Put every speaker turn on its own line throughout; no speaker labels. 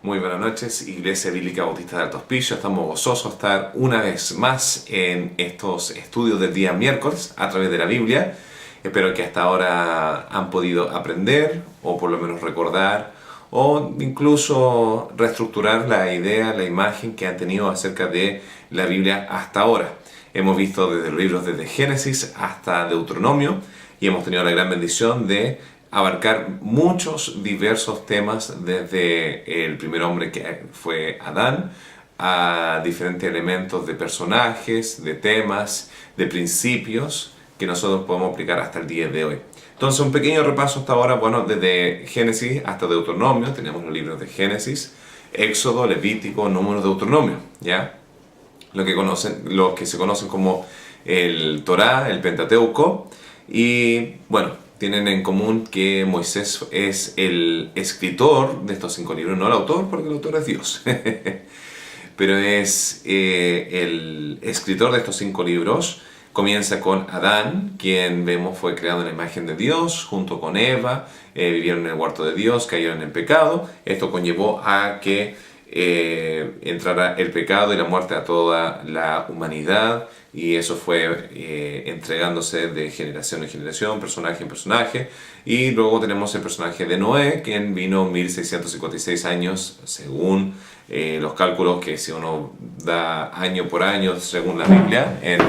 Muy buenas noches, Iglesia Bíblica Bautista de Alto Hospicio. Estamos gozosos de estar una vez más en estos estudios del día miércoles a través de la Biblia. Espero que hasta ahora han podido aprender o por lo menos recordar o incluso reestructurar la idea, la imagen que han tenido acerca de la Biblia hasta ahora. Hemos visto desde los libros desde Génesis hasta Deuteronomio y hemos tenido la gran bendición de abarcar muchos diversos temas desde el primer hombre que fue Adán a diferentes elementos de personajes, de temas, de principios que nosotros podemos aplicar hasta el día de hoy. Entonces un pequeño repaso hasta ahora, bueno, desde Génesis hasta Deuteronomio, tenemos los libros de Génesis, Éxodo, Levítico, Números, Deuteronomio, ¿ya? Lo que se conocen como el Torá, el Pentateuco, y bueno, tienen en común que Moisés es el escritor de estos 5 libros, no el autor, porque el autor es Dios, pero es el escritor de estos 5 libros. Comienza con Adán, quien vemos fue creado en la imagen de Dios, junto con Eva, vivieron en el huerto de Dios, cayeron en pecado. Esto conllevó a que entrara el pecado y la muerte a toda la humanidad, y eso fue entregándose de generación en generación, personaje en personaje. Y luego tenemos el personaje de Noé, quien vino 1656 años, según los cálculos que si uno da año por año, según la Biblia, en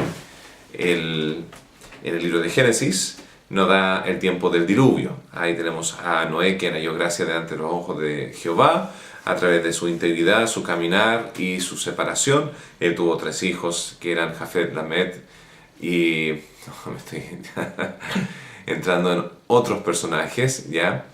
el libro de Génesis, nos da el tiempo del diluvio. Ahí tenemos a Noé, quien halló gracia delante de los ojos de Jehová, a través de su integridad, su caminar y su separación. Él tuvo 3 hijos que eran Jafet, Lamet y... No, me estoy entrando en otros personajes, ¿ya?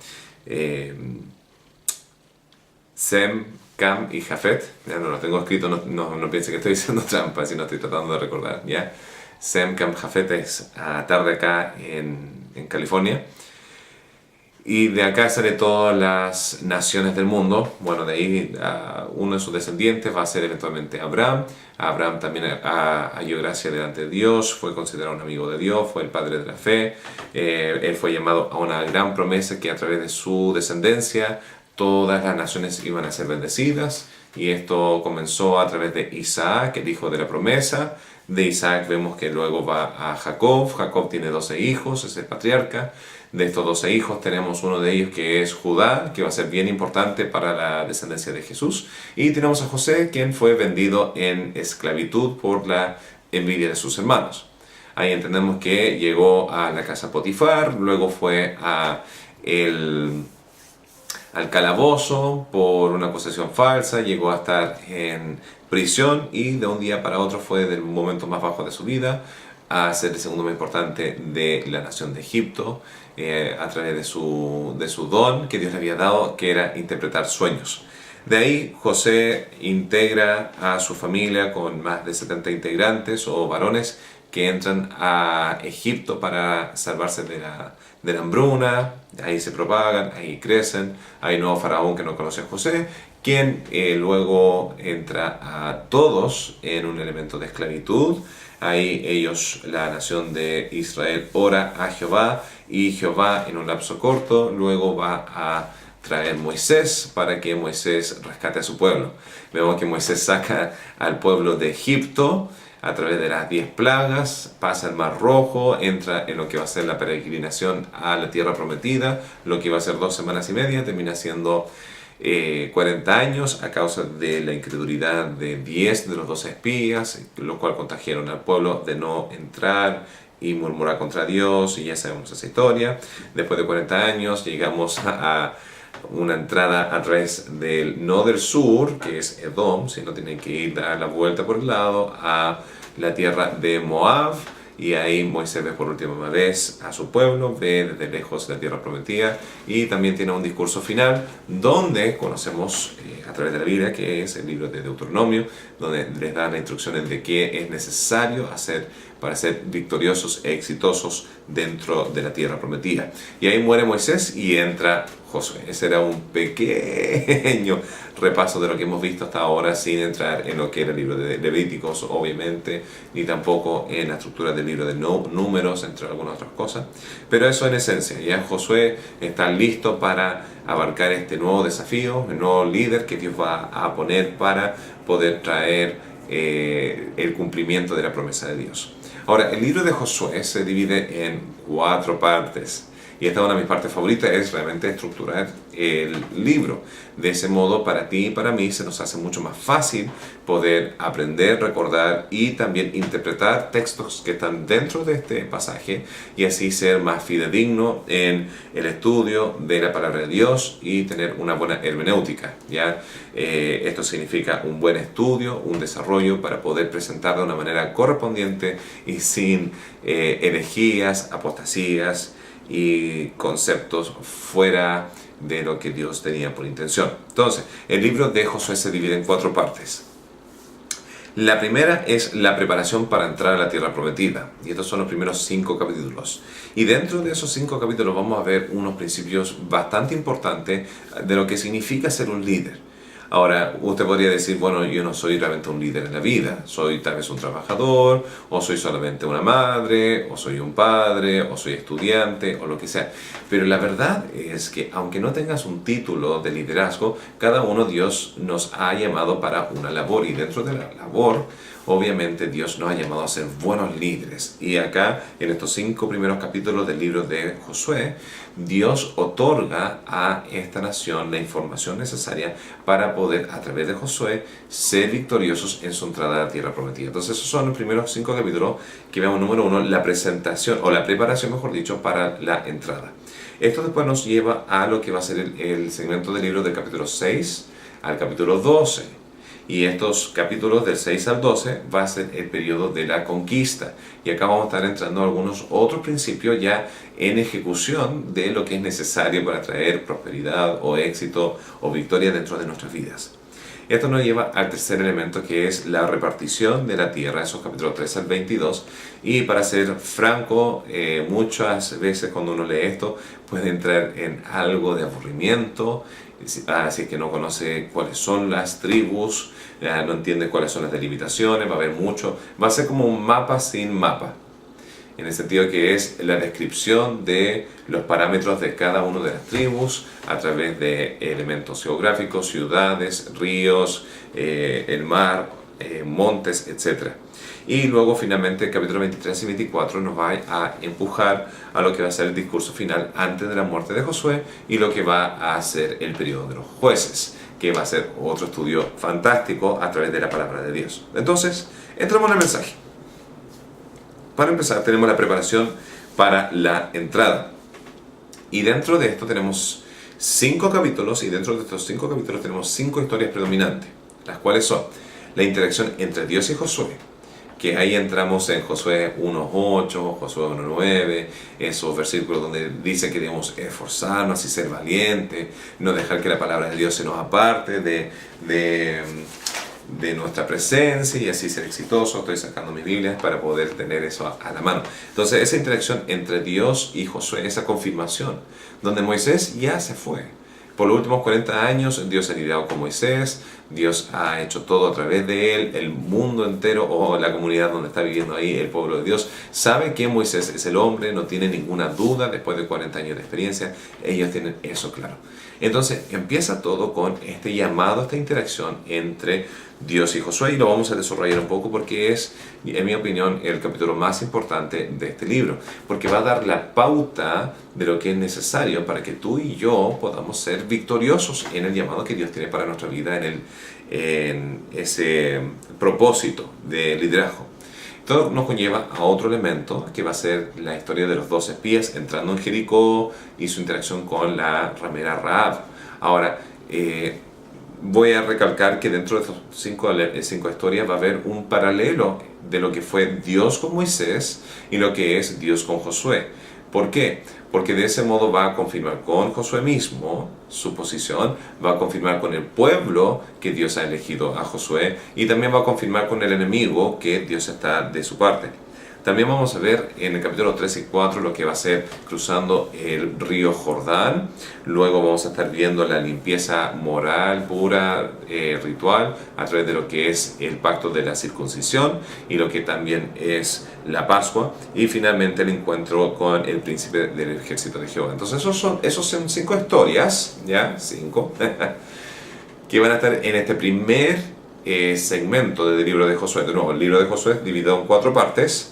Sem, Cam y Jafet. Ya no lo tengo escrito, no piense que estoy haciendo trampa, sino estoy tratando de recordar, ¿ya? Sem, Cam, Jafet es tarde acá en California. Y de acá sale todas las naciones del mundo. Bueno, de ahí uno de sus descendientes va a ser eventualmente Abraham. Abraham también halló gracia delante de Dios, fue considerado un amigo de Dios, fue el padre de la fe. Él fue llamado a una gran promesa que a través de su descendencia todas las naciones iban a ser bendecidas. Y esto comenzó a través de Isaac, el hijo de la promesa. De Isaac vemos que luego va a Jacob. Jacob tiene 12 hijos, es el patriarca. De estos 12 hijos tenemos uno de ellos que es Judá, que va a ser bien importante para la descendencia de Jesús. Y tenemos a José, quien fue vendido en esclavitud por la envidia de sus hermanos. Ahí entendemos que llegó a la casa Potifar, luego fue al calabozo por una acusación falsa, llegó a estar en prisión y de un día para otro fue del momento más bajo de su vida a ser el segundo más importante de la nación de Egipto, a través de su don que Dios le había dado, que era interpretar sueños. De ahí José integra a su familia con más de 70 integrantes o varones que entran a Egipto para salvarse de la hambruna. Ahí se propagan, ahí crecen. Hay un nuevo faraón que no conoce a José, quien luego entra a todos en un elemento de esclavitud. Ahí ellos, la nación de Israel, ora a Jehová, y Jehová en un lapso corto luego va a traer Moisés para que Moisés rescate a su pueblo. Vemos que Moisés saca al pueblo de Egipto a través de las 10 plagas, pasa el Mar Rojo, entra en lo que va a ser la peregrinación a la tierra prometida, lo que va a ser 2 semanas y media, termina siendo 40 años a causa de la incredulidad de 10 de los 12 espías, lo cual contagiaron al pueblo de no entrar y murmurar contra Dios, y ya sabemos esa historia. Después de 40 años llegamos a una entrada a través no del sur, que es Edom, sino tienen que ir a dar la vuelta por el lado a la tierra de Moab, y ahí Moisés ve por última vez a su pueblo, ve desde lejos la tierra prometida, y también tiene un discurso final donde conocemos a través de la Biblia, que es el libro de Deuteronomio, donde les da las instrucciones de qué es necesario hacer para ser victoriosos e exitosos dentro de la tierra prometida. Y ahí muere Moisés y entra Josué. Ese era un pequeño repaso de lo que hemos visto hasta ahora, sin entrar en lo que era el libro de Levíticos, obviamente, ni tampoco en la estructura del libro de Números, entre algunas otras cosas. Pero eso en esencia, ya Josué está listo para abarcar este nuevo desafío, el nuevo líder que Dios va a poner para poder traer el cumplimiento de la promesa de Dios. Ahora, el libro de Josué se divide en 4 partes. Y esta es una de mis partes favoritas, es realmente estructurar el libro. De ese modo, para ti y para mí se nos hace mucho más fácil poder aprender, recordar y también interpretar textos que están dentro de este pasaje y así ser más fidedigno en el estudio de la palabra de Dios y tener una buena hermenéutica, ¿ya? Esto significa un buen estudio, un desarrollo para poder presentar de una manera correspondiente y sin herejías, apostasías y conceptos fuera de lo que Dios tenía por intención. Entonces, el libro de Josué se divide en 4 partes. La primera es la preparación para entrar a la tierra prometida, y estos son los primeros 5 capítulos. Y dentro de esos 5 capítulos vamos a ver unos principios bastante importantes de lo que significa ser un líder. Ahora, usted podría decir, bueno, yo no soy realmente un líder en la vida, soy tal vez un trabajador, o soy solamente una madre, o soy un padre, o soy estudiante, o lo que sea. Pero la verdad es que aunque no tengas un título de liderazgo, cada uno Dios nos ha llamado para una labor, y dentro de la labor, obviamente Dios nos ha llamado a ser buenos líderes. Y acá, en estos 5 primeros capítulos del libro de Josué, Dios otorga a esta nación la información necesaria para poder, a través de Josué, ser victoriosos en su entrada a la tierra prometida. Entonces, esos son los primeros 5 capítulos que vemos. Número 1, la presentación, o la preparación, mejor dicho, para la entrada. Esto después nos lleva a lo que va a ser el segmento del libro del capítulo 6 al capítulo 12. Y estos capítulos del 6 al 12 va a ser el periodo de la conquista. Y acá vamos a estar entrando a algunos otros principios ya en ejecución de lo que es necesario para traer prosperidad o éxito o victoria dentro de nuestras vidas. Esto nos lleva al tercer elemento, que es la repartición de la tierra, esos capítulos 3 al 22. Y para ser franco, muchas veces cuando uno lee esto puede entrar en algo de aburrimiento, así que no conoce cuáles son las tribus, no entiende cuáles son las delimitaciones, va a haber mucho, va a ser como un mapa sin mapa, en el sentido que es la descripción de los parámetros de cada una de las tribus a través de elementos geográficos, ciudades, ríos, el mar, montes, etc. Y luego finalmente el capítulo 23 y 24 nos va a empujar a lo que va a ser el discurso final antes de la muerte de Josué y lo que va a ser el periodo de los jueces, que va a ser otro estudio fantástico a través de la palabra de Dios. Entonces, entramos en el mensaje. Para empezar, tenemos la preparación para la entrada. Y dentro de esto tenemos 5 capítulos, y dentro de estos 5 capítulos tenemos 5 historias predominantes, las cuales son la interacción entre Dios y Josué, que ahí entramos en Josué 1.8, Josué 1.9, esos versículos donde dice que debemos esforzarnos y ser valientes, no dejar que la palabra de Dios se nos aparte de nuestra presencia y así ser exitoso. Estoy sacando mis Biblias para poder tener eso a la mano. Entonces, esa interacción entre Dios y Josué, esa confirmación, donde Moisés ya se fue. Por los últimos 40 años Dios ha lidiado con Moisés, Dios ha hecho todo a través de él, el mundo entero o la comunidad donde está viviendo ahí el pueblo de Dios sabe que Moisés es el hombre, no tiene ninguna duda después de 40 años de experiencia, ellos tienen eso claro. Entonces empieza todo con este llamado, esta interacción entre Dios y Josué, y lo vamos a desarrollar un poco porque es, en mi opinión, el capítulo más importante de este libro, porque va a dar la pauta de lo que es necesario para que tú y yo podamos ser victoriosos en el llamado que Dios tiene para nuestra vida, en ese propósito de liderazgo. Esto nos conlleva a otro elemento que va a ser la historia de los 12 espías entrando en Jericó y su interacción con la ramera Rahab. Ahora, voy a recalcar que dentro de estas 5 historias va a haber un paralelo de lo que fue Dios con Moisés y lo que es Dios con Josué. ¿Por qué? Porque de ese modo va a confirmar con Josué mismo su posición, va a confirmar con el pueblo que Dios ha elegido a Josué y también va a confirmar con el enemigo que Dios está de su parte. También vamos a ver en el capítulo 3 y 4 lo que va a ser cruzando el río Jordán. Luego vamos a estar viendo la limpieza moral, pura, ritual, a través de lo que es el pacto de la circuncisión y lo que también es la Pascua. Y finalmente el encuentro con el príncipe del ejército de Jehová. Entonces esos son 5 historias, ¿ya? 5, que van a estar en este primer segmento del libro de Josué. De nuevo, el libro de Josué es dividido en 4 partes.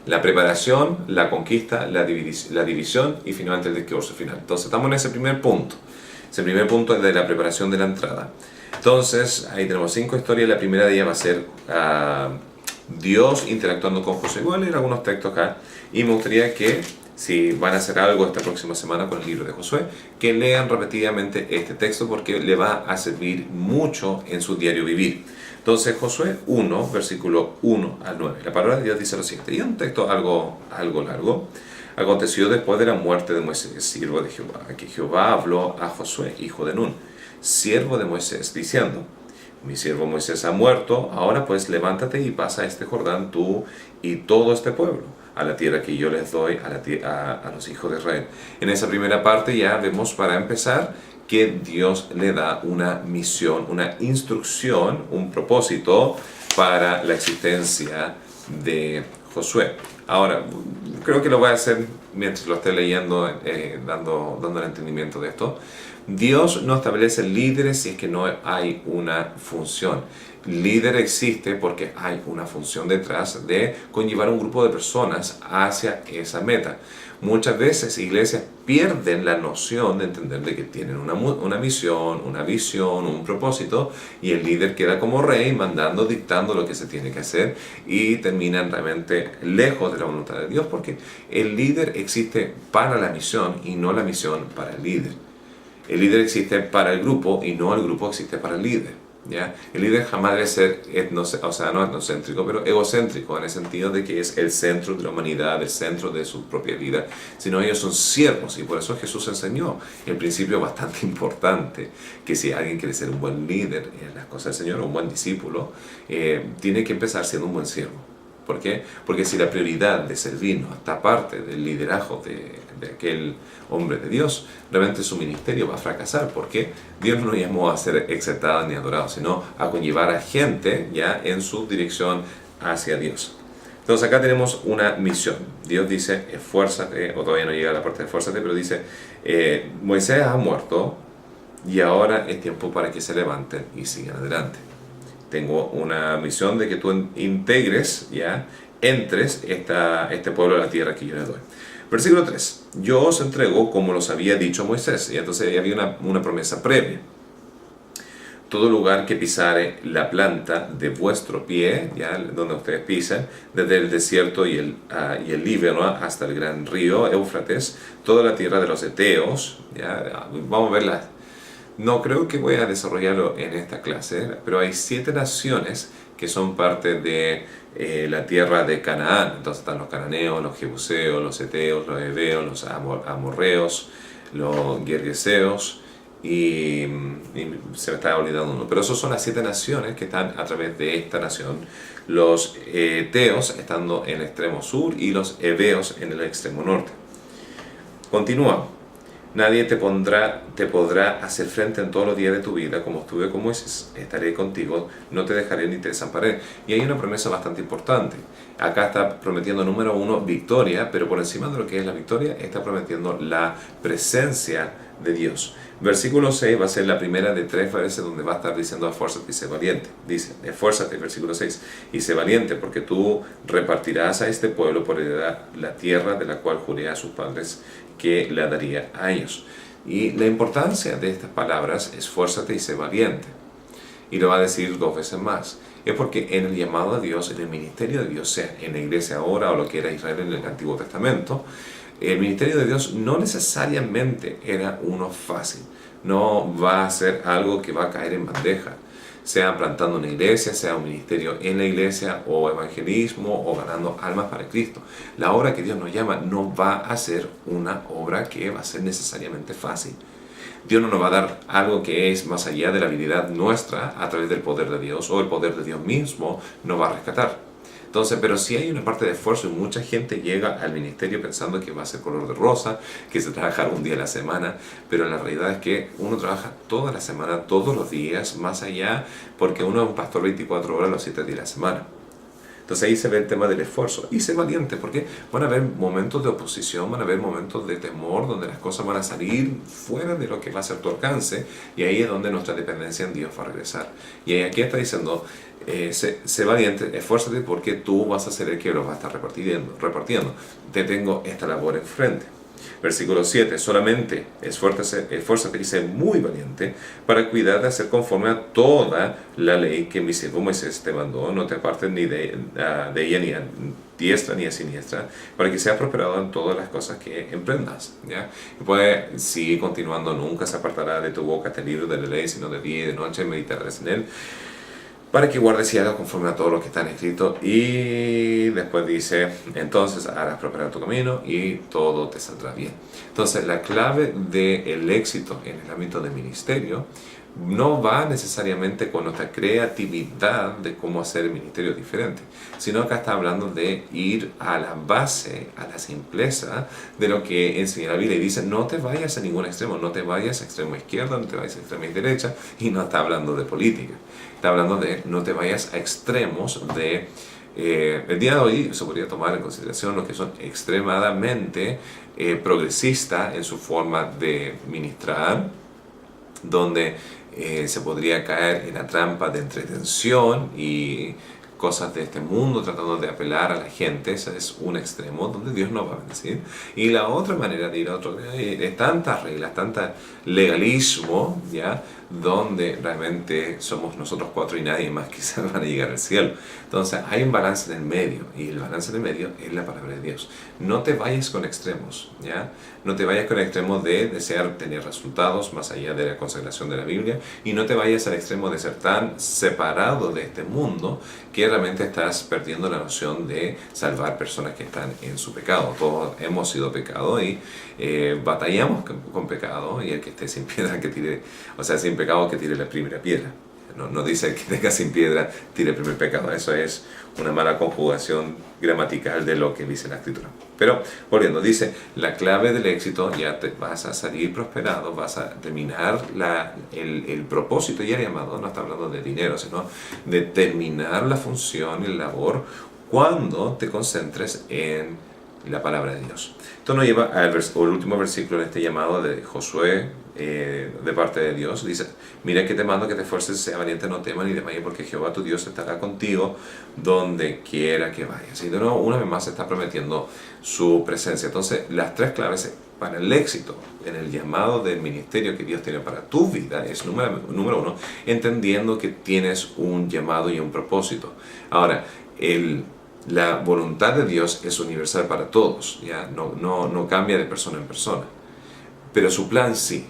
La preparación, la conquista, la división y finalmente el discurso final. Entonces estamos en ese primer punto. Ese primer punto es de la preparación de la entrada. Entonces ahí tenemos 5 historias. La primera de ellas va a ser Dios interactuando con Josué. Voy a leer algunos textos acá y me gustaría que si van a hacer algo esta próxima semana con el libro de Josué, que lean repetidamente este texto porque le va a servir mucho en su diario vivir. Entonces, Josué 1, versículo 1 al 9. La palabra de Dios dice lo siguiente, y es un texto algo largo. Aconteció después de la muerte de Moisés, siervo de Jehová, que Jehová habló a Josué, hijo de Nun, siervo de Moisés, diciendo, mi siervo Moisés ha muerto, ahora pues levántate y pasa este Jordán tú y todo este pueblo, a la tierra que yo les doy a los hijos de Israel. En esa primera parte ya vemos, para empezar, que Dios le da una misión, una instrucción, un propósito para la existencia de Josué. Ahora, creo que lo voy a hacer mientras lo esté leyendo, dando el entendimiento de esto. Dios no establece líderes si es que no hay una función. Líder existe porque hay una función detrás de conllevar un grupo de personas hacia esa meta. Muchas veces iglesias pierden la noción de entender de que tienen una misión, una visión, un propósito, y el líder queda como rey mandando, dictando lo que se tiene que hacer y terminan realmente lejos de la voluntad de Dios, porque el líder existe para la misión y no la misión para el líder. El líder existe para el grupo y no el grupo existe para el líder. ¿Ya? El líder jamás debe ser no etnocéntrico, pero egocéntrico, en el sentido de que es el centro de la humanidad, el centro de su propia vida, sino ellos son siervos, y por eso Jesús enseñó el principio bastante importante, que si alguien quiere ser un buen líder en las cosas del Señor, un buen discípulo, tiene que empezar siendo un buen siervo. ¿Por qué? Porque si la prioridad de servir no está parte del liderazgo de aquel hombre de Dios, realmente su ministerio va a fracasar, porque Dios no nos llamó a ser exaltados ni adorados, sino a conllevar a gente ya en su dirección hacia Dios. Entonces acá tenemos una misión. Dios dice, esfuérzate, o todavía no llega a la parte de esfuérzate, pero dice, Moisés ha muerto y ahora es tiempo para que se levanten y sigan adelante. Tengo una misión de que tú integres, ya, entres este pueblo a la tierra que yo le doy. Versículo 3. Yo os entrego como los había dicho Moisés. Y entonces había una promesa previa. Todo lugar que pisare la planta de vuestro pie, ya, donde ustedes pisan, desde el desierto y el Líbano hasta el gran río Éufrates, toda la tierra de los Eteos, ya, vamos a verlas. No creo que voy a desarrollarlo en esta clase, pero hay 7 naciones que son parte de la tierra de Canaán. Entonces están los cananeos, los jebuseos, los eteos, los heveos, los amorreos, los gergeseos y se me está olvidando uno. Pero esos son las 7 naciones que están a través de esta nación. Los eteos estando en el extremo sur y los heveos en el extremo norte. Continúa. Nadie te podrá hacer frente en todos los días de tu vida, como estuve con Moisés, estaré contigo, no te dejaré ni te desampararé. Y hay una promesa bastante importante. Acá está prometiendo, número 1, victoria, pero por encima de lo que es la victoria, está prometiendo la presencia de Dios. Versículo 6 va a ser la primera de 3 veces donde va a estar diciendo esfuérzate y sé valiente. Dice, esfuérzate, versículo 6, y sé valiente, porque tú repartirás a este pueblo por heredad la tierra de la cual juré a sus padres que la daría a ellos. Y la importancia de estas palabras, esfuérzate y sé valiente, y lo va a decir 2 veces más, es porque en el llamado a Dios, en el ministerio de Dios, sea en la iglesia ahora o lo que era Israel en el Antiguo Testamento, el ministerio de Dios no necesariamente era uno fácil, no va a ser algo que va a caer en bandeja, sea plantando una iglesia, sea un ministerio en la iglesia, o evangelismo, o ganando almas para Cristo. La obra que Dios nos llama no va a ser una obra que va a ser necesariamente fácil. Dios no nos va a dar algo que es más allá de la habilidad nuestra a través del poder de Dios, o el poder de Dios mismo nos va a rescatar. Entonces, pero sí hay una parte de esfuerzo y mucha gente llega al ministerio pensando que va a ser color de rosa, que se trabaja un día a la semana, pero la realidad es que uno trabaja toda la semana, todos los días, más allá, porque uno es un pastor 24 horas los 7 días de la semana. Entonces ahí se ve el tema del esfuerzo. Y sé valiente, porque van a haber momentos de oposición, van a haber momentos de temor, donde las cosas van a salir fuera de lo que va a ser tu alcance, y ahí es donde nuestra dependencia en Dios va a regresar. Y ahí aquí está diciendo, sé valiente, esfuérzate, porque tú vas a ser el que los va a estar repartiendo. Te tengo esta labor enfrente. Versículo 7, solamente esfuérzate y sé muy valiente para cuidar de hacer conforme a toda la ley que mi siervo Moisés te mandó. No te apartes ni de ella ni a diestra ni a siniestra, para que seas prosperado en todas las cosas que emprendas. ¿Ya? Y puede seguir continuando, nunca se apartará de tu boca este libro de la ley, sino de día y de noche meditarás en él, para que guardes y hagas conforme a todo lo que está escrito. Y después dice, entonces harás prosperar tu camino y todo te saldrá bien. Entonces la clave del éxito en el ámbito del ministerio no va necesariamente con nuestra creatividad de cómo hacer el ministerio diferente, sino acá está hablando de ir a la base, a la simpleza de lo que enseña la Biblia, y dice, no te vayas a ningún extremo, no te vayas a extremo izquierda, no te vayas a extremo derecha, y no está hablando de política, está hablando de no te vayas a extremos de... el día de hoy se podría tomar en consideración los que son extremadamente progresistas en su forma de ministrar, donde se podría caer en la trampa de entretención y cosas de este mundo tratando de apelar a la gente. Ese es un extremo donde Dios no va a bendecir. Y la otra manera de ir a otro, de tantas reglas, tanta legalismo, ¿ya? Donde realmente somos nosotros cuatro y nadie más que se van a llegar al cielo. Entonces hay un balance en el medio, y el balance en el medio es la palabra de Dios. No te vayas con extremos, ¿ya? No te vayas con extremos de desear tener resultados más allá de la consagración de la Biblia, y no te vayas al extremo de ser tan separado de este mundo que realmente estás perdiendo la noción de salvar personas que están en su pecado. Todos hemos sido pecados y batallamos con pecado, y el que esté sin piedra que tire, o sea, sin pecado que tire la primera piedra. No dice el que tenga sin piedra tire el primer pecado. Eso es una mala conjugación gramatical de lo que dice la Escritura. Pero volviendo, dice, la clave del éxito, ya te vas a salir prosperado, vas a terminar el propósito y el llamado. No está hablando de dinero, sino de terminar la función y la labor cuando te concentres en la palabra de Dios. Esto nos lleva al último versículo en este llamado de Josué, de parte de Dios. Dice, mira que te mando que te esfuerces, sea valiente, no temas ni desmayes, porque Jehová tu Dios estará contigo donde quiera que vayas. Y de nuevo, una vez más se está prometiendo su presencia. Entonces, las tres claves para el éxito en el llamado del ministerio que Dios tiene para tu vida es, número uno, entendiendo que tienes un llamado y un propósito. Ahora, la voluntad de Dios es universal para todos, ¿ya? No cambia de persona en persona, pero su plan sí.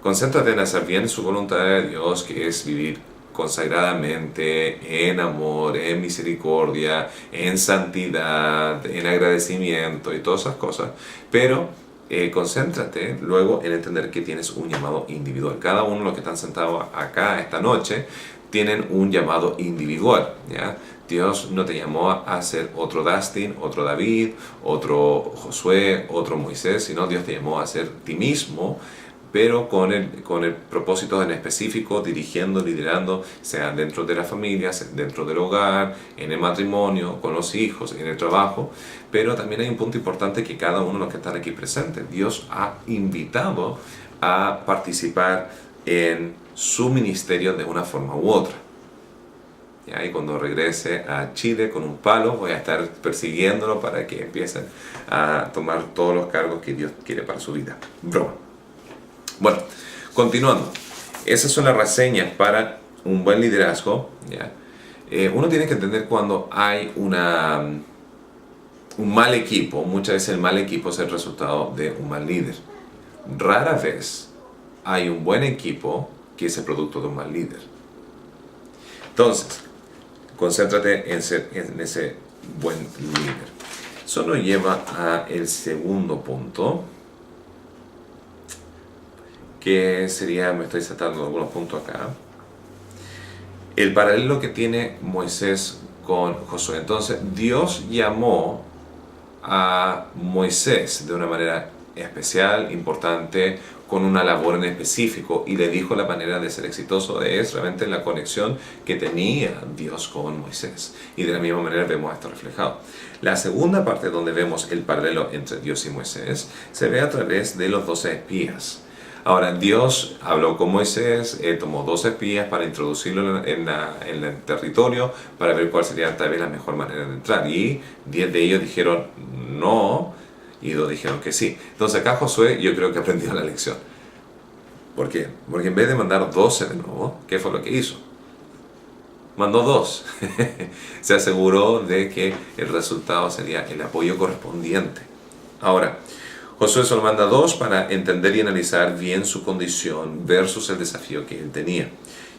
Concéntrate en hacer bien su voluntad de Dios, que es vivir consagradamente, en amor, en misericordia, en santidad, en agradecimiento y todas esas cosas, pero concéntrate luego en entender que tienes un llamado individual. Cada uno de los que están sentados acá esta noche tienen un llamado individual, ¿ya? Dios no te llamó a ser otro Dustin, otro David, otro Josué, otro Moisés, sino Dios te llamó a ser ti mismo, pero con el propósito en específico, dirigiendo, liderando, sea dentro de la familia, dentro del hogar, en el matrimonio, con los hijos, en el trabajo. Pero también hay un punto importante que cada uno de los que están aquí presentes, Dios ha invitado a participar en su ministerio de una forma u otra. Y cuando regrese a Chile con un palo, voy a estar persiguiéndolo para que empiecen a tomar todos los cargos que Dios quiere para su vida. Broma. Bueno, continuando. Esas son las reseñas para un buen liderazgo, ¿ya? Uno tiene que entender cuando hay un mal equipo. Muchas veces el mal equipo es el resultado de un mal líder. Rara vez hay un buen equipo que es el producto de un mal líder. Entonces, concéntrate en ese buen líder. Eso nos lleva al segundo punto, que sería, me estoy saltando algunos puntos acá, el paralelo que tiene Moisés con Josué. Entonces Dios llamó a Moisés de una manera especial, importante, con una labor en específico, y le dijo la manera de ser exitoso es realmente la conexión que tenía Dios con Moisés. Y de la misma manera vemos esto reflejado. La segunda parte donde vemos el paralelo entre Dios y Moisés se ve a través de los 12 espías. Ahora, Dios habló con Moisés, tomó 12 espías para introducirlo en el territorio, para ver cuál sería tal vez la mejor manera de entrar. Y 10 de ellos dijeron no, y 2 dijeron que sí. Entonces acá Josué yo creo que aprendió la lección. ¿Por qué? Porque en vez de mandar 12 de nuevo, ¿qué fue lo que hizo? Mandó 2. Se aseguró de que el resultado sería el apoyo correspondiente. Ahora, Josué solo manda 2 para entender y analizar bien su condición versus el desafío que él tenía.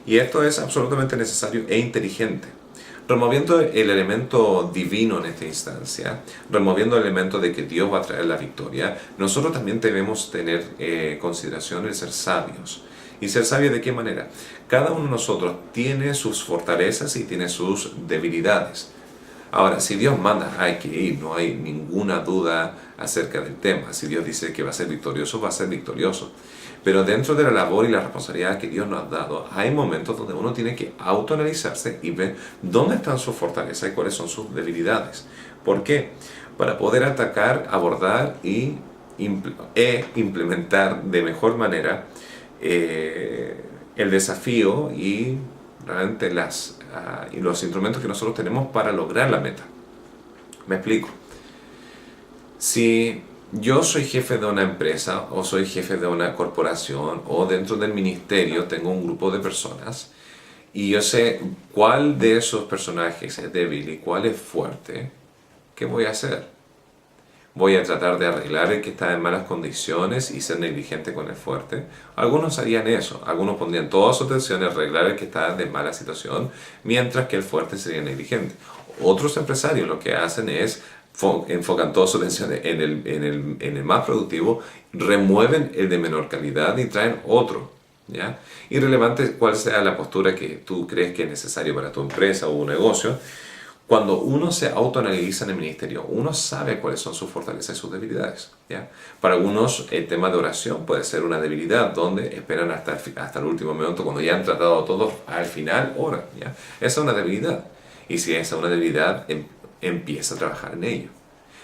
Y esto es absolutamente necesario e inteligente. Removiendo el elemento divino en esta instancia, removiendo el elemento de que Dios va a traer la victoria, nosotros también debemos tener consideración el ser sabios. ¿Y ser sabio de qué manera? Cada uno de nosotros tiene sus fortalezas y tiene sus debilidades. Ahora, si Dios manda, hay que ir, no hay ninguna duda acerca del tema. Si Dios dice que va a ser victorioso, va a ser victorioso. Pero dentro de la labor y la responsabilidad que Dios nos ha dado, hay momentos donde uno tiene que autoanalizarse y ver dónde están sus fortalezas y cuáles son sus debilidades. ¿Por qué? Para poder atacar, abordar e implementar de mejor manera el desafío y realmente y los instrumentos que nosotros tenemos para lograr la meta. Me explico. Si yo soy jefe de una empresa o soy jefe de una corporación o dentro del ministerio tengo un grupo de personas y yo sé cuál de esos personajes es débil y cuál es fuerte, ¿qué voy a hacer? Voy a tratar de arreglar el que está en malas condiciones y ser negligente con el fuerte. Algunos harían eso, algunos pondrían toda su atención en arreglar el que está de mala situación, mientras que el fuerte sería negligente. Otros empresarios lo que hacen es enfocan toda su atención en el más productivo, remueven el de menor calidad y traen otro. ¿Ya? Irrelevante cuál sea la postura que tú crees que es necesario para tu empresa o un negocio, cuando uno se autoanaliza en el ministerio, uno sabe cuáles son sus fortalezas y sus debilidades. ¿Ya? Para algunos el tema de oración puede ser una debilidad, donde esperan hasta el último momento, cuando ya han tratado todo, al final oran. ¿Ya? Esa es una debilidad. Y si esa es una debilidad, empieza a trabajar en ello.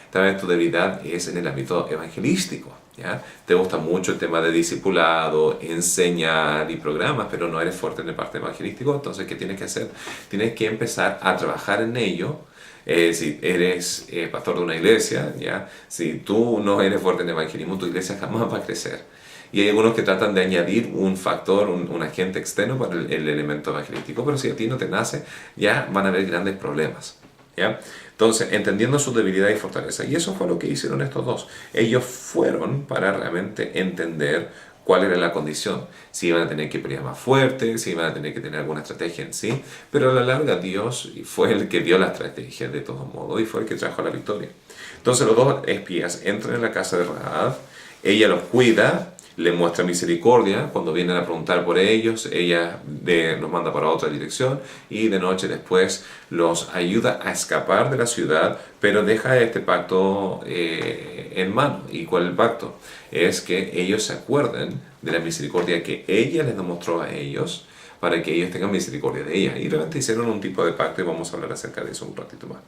También tu debilidad es en el ámbito evangelístico. ¿Ya? Te gusta mucho el tema de discipulado, enseñar y programas, pero no eres fuerte en el parte evangelístico. Entonces, ¿qué tienes que hacer? Tienes que empezar a trabajar en ello. Si eres pastor de una iglesia, ¿ya? Si tú no eres fuerte en evangelismo, tu iglesia jamás va a crecer. Y hay algunos que tratan de añadir un factor, un agente externo para el elemento evangelístico, pero si a ti no te nace, ya van a haber grandes problemas. ¿Ya? Entonces, entendiendo su debilidad y fortaleza. Y eso fue lo que hicieron estos 2. Ellos fueron para realmente entender cuál era la condición. Si iban a tener que pelear más fuerte, si iban a tener que tener alguna estrategia en sí. Pero a la larga Dios fue el que dio la estrategia de todos modos y fue el que trajo la victoria. Entonces los 2 espías entran en la casa de Rahab. Ella los cuida, le muestra misericordia cuando vienen a preguntar por ellos, ella los manda para otra dirección y de noche después los ayuda a escapar de la ciudad, pero deja este pacto en mano. ¿Y cuál es el pacto? Es que ellos se acuerden de la misericordia que ella les demostró a ellos, para que ellos tengan misericordia de ella. Y realmente hicieron un tipo de pacto y vamos a hablar acerca de eso un ratito más.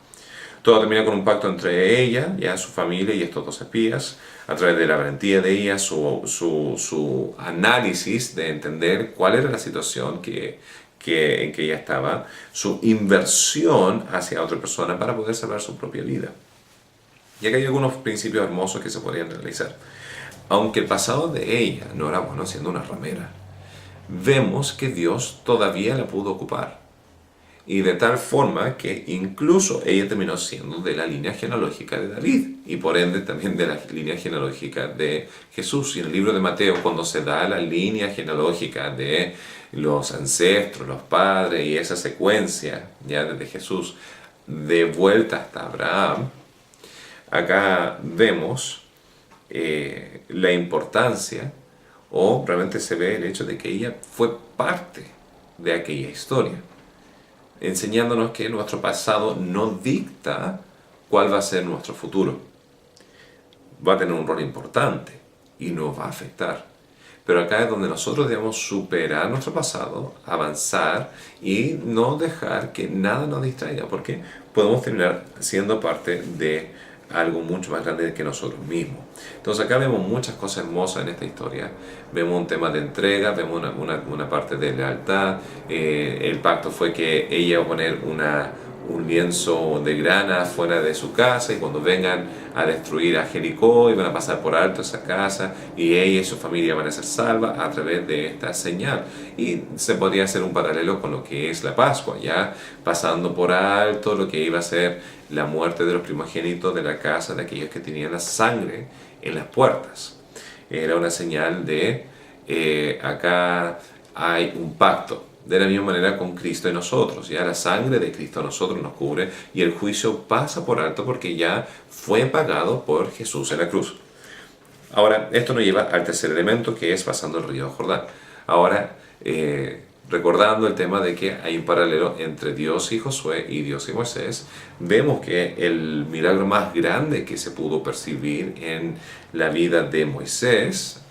Todo termina con un pacto entre ella, ya su familia y estos 2 espías, a través de la valentía de ella, su análisis de entender cuál era la situación en que ella estaba, su inversión hacia otra persona para poder salvar su propia vida. Y acá hay algunos principios hermosos que se podrían realizar. Aunque el pasado de ella no era bueno siendo una ramera, vemos que Dios todavía la pudo ocupar. Y de tal forma que incluso ella terminó siendo de la línea genealógica de David y por ende también de la línea genealógica de Jesús. Y en el libro de Mateo, cuando se da la línea genealógica de los ancestros, los padres y esa secuencia ya desde Jesús de vuelta hasta Abraham, acá vemos la importancia, o realmente se ve el hecho de que ella fue parte de aquella historia. enseñándonos que nuestro pasado no dicta cuál va a ser nuestro futuro. Va a tener un rol importante y nos va a afectar. Pero acá es donde nosotros debemos superar nuestro pasado, avanzar y no dejar que nada nos distraiga, porque podemos terminar siendo parte de algo mucho más grande que nosotros mismos. Entonces acá vemos muchas cosas hermosas en esta historia. Vemos un tema de entrega, vemos una parte de lealtad. El pacto fue que ella iba a poner un lienzo de grana fuera de su casa, y cuando vengan a destruir a Jericó iban a pasar por alto esa casa y ella y su familia van a ser salvas a través de esta señal. Y se podría hacer un paralelo con lo que es la Pascua, ya pasando por alto lo que iba a ser la muerte de los primogénitos de la casa de aquellos que tenían la sangre en las puertas. Era una señal de acá hay un pacto. De la misma manera con Cristo en nosotros, ya la sangre de Cristo a nosotros nos cubre y el juicio pasa por alto porque ya fue pagado por Jesús en la cruz. Ahora, esto nos lleva al tercer elemento, que es pasando el río Jordán. Ahora, recordando el tema de que hay un paralelo entre Dios y Josué y Dios y Moisés, vemos que el milagro más grande que se pudo percibir en la vida de Moisés,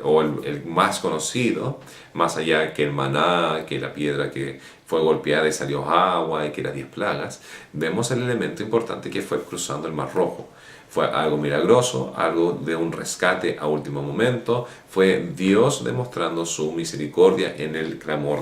o el más conocido, más allá que el maná, que la piedra que fue golpeada y salió agua y que las 10 plagas, vemos el elemento importante que fue cruzando el Mar Rojo. Fue algo milagroso, algo de un rescate a último momento. Fue Dios demostrando su misericordia en el clamor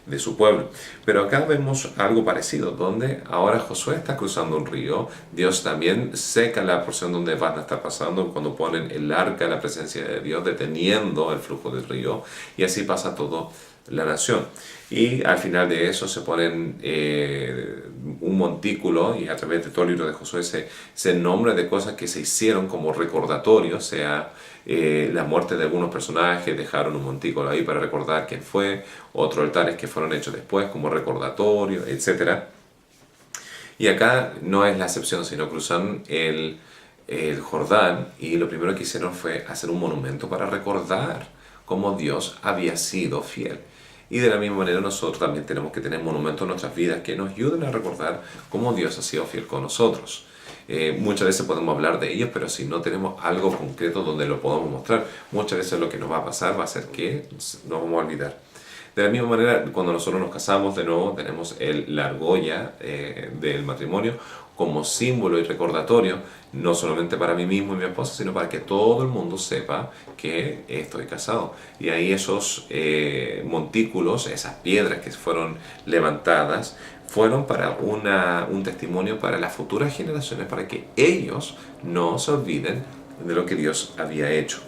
de su pueblo. Pero acá vemos algo parecido, donde ahora Josué está cruzando un río. Dios también seca la porción donde van a estar pasando cuando ponen el arca, la presencia de Dios, deteniendo el flujo del río. Y así pasa todo la nación. Y al final de eso se ponen un montículo, y a través de todo el libro de Josué se nombra de cosas que se hicieron como recordatorio, sea la muerte de algunos personajes, dejaron un montículo ahí para recordar quién fue, otros altares que fueron hechos después como recordatorio, etc. Y acá no es la excepción, sino cruzan el Jordán, y lo primero que hicieron fue hacer un monumento para recordar cómo Dios había sido fiel. Y de la misma manera nosotros también tenemos que tener monumentos en nuestras vidas que nos ayuden a recordar cómo Dios ha sido fiel con nosotros. Muchas veces podemos hablar de ellos, pero si no tenemos algo concreto donde lo podamos mostrar, muchas veces lo que nos va a pasar va a ser que nos vamos a olvidar. De la misma manera, cuando nosotros nos casamos, de nuevo tenemos la argolla del matrimonio como símbolo y recordatorio, no solamente para mí mismo y mi esposa, sino para que todo el mundo sepa que estoy casado. Y ahí esos montículos, esas piedras que fueron levantadas, fueron para un testimonio para las futuras generaciones, para que ellos no se olviden de lo que Dios había hecho.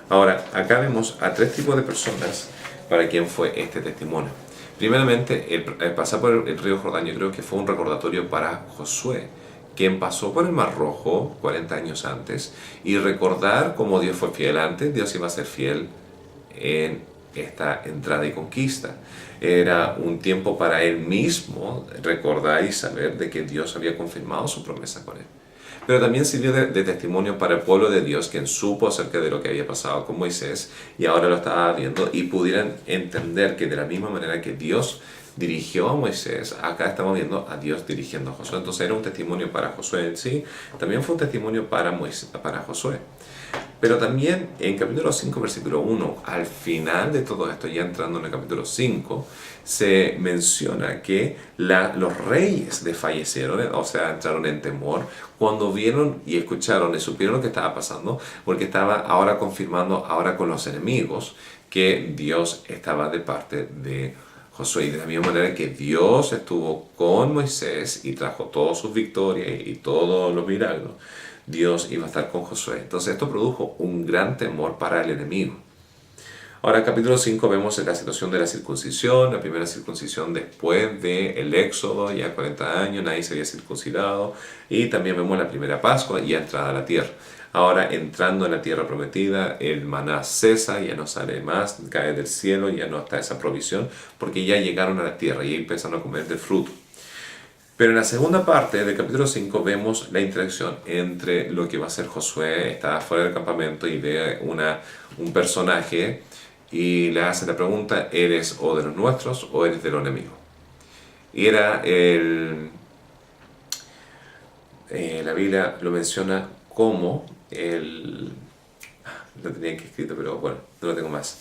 Ahora, acá vemos a 3 tipos de personas para quien fue este testimonio. Primeramente, el pasar por el río Jordán, yo creo que fue un recordatorio para Josué, quien pasó por el Mar Rojo 40 años antes, y recordar cómo Dios fue fiel antes, Dios iba a ser fiel en esta entrada y conquista. Era un tiempo para él mismo recordar y saber de que Dios había confirmado su promesa con él. Pero también sirvió de testimonio para el pueblo de Dios, quien supo acerca de lo que había pasado con Moisés y ahora lo estaba viendo, y pudieran entender que de la misma manera que Dios dirigió a Moisés, acá estamos viendo a Dios dirigiendo a Josué. Entonces era un testimonio para Josué en sí, también fue un testimonio para Josué. Pero también en capítulo 5, versículo 1, al final de todo esto, ya entrando en el capítulo 5, se menciona que los reyes desfallecieron, o sea, entraron en temor, cuando vieron y escucharon y supieron lo que estaba pasando, porque estaba ahora confirmando, ahora con los enemigos, que Dios estaba de parte de Josué. Y de la misma manera que Dios estuvo con Moisés y trajo todas sus victorias y todos los milagros, Dios iba a estar con Josué. Entonces esto produjo un gran temor para el enemigo. Ahora, en capítulo 5 vemos la situación de la circuncisión, la primera circuncisión después del Éxodo, ya 40 años, nadie se había circuncidado, y también vemos la primera Pascua y entrada a la tierra. Ahora, entrando en la tierra prometida, el maná cesa, ya no sale más, cae del cielo, ya no está esa provisión, porque ya llegaron a la tierra y empezaron a comer del fruto. Pero en la segunda parte del capítulo 5 vemos la interacción entre lo que va a ser Josué. Está fuera del campamento y ve un personaje y le hace la pregunta: ¿eres o de los nuestros o eres de los enemigos? Y la Biblia lo menciona como lo tenía aquí escrito, pero bueno, no lo tengo más.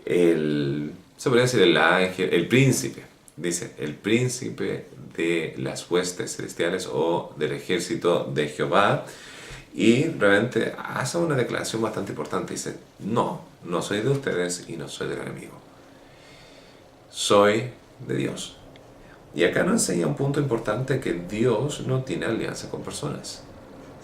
Se podría decir el ángel, el príncipe, dice, el príncipe de las huestes celestiales o del ejército de Jehová. Y realmente hace una declaración bastante importante. Dice, no soy de ustedes y no soy del enemigo. Soy de Dios. Y acá nos enseña un punto importante, que Dios no tiene alianza con personas,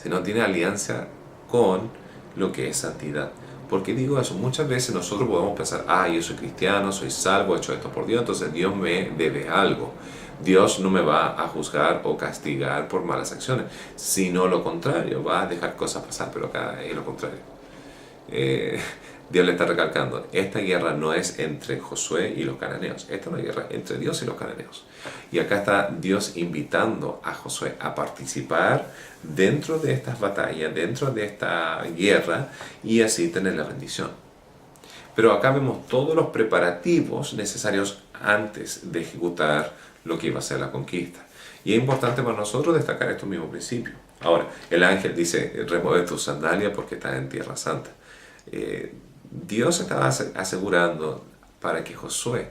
sino tiene alianza con lo que es santidad. ¿Por qué digo eso? Muchas veces nosotros podemos pensar, yo soy cristiano, soy salvo, he hecho esto por Dios, entonces Dios me debe algo. Dios no me va a juzgar o castigar por malas acciones, sino lo contrario, va a dejar cosas pasar, pero acá es lo contrario. Dios le está recalcando, esta guerra no es entre Josué y los cananeos, esta es una guerra entre Dios y los cananeos. Y acá está Dios invitando a Josué a participar dentro de estas batallas, dentro de esta guerra, y así tener la bendición. Pero acá vemos todos los preparativos necesarios antes de ejecutar lo que iba a ser la conquista. Y es importante para nosotros destacar estos mismos principios. Ahora, el ángel dice, remueve tus sandalias porque estás en tierra santa. Dios estaba asegurando para que Josué,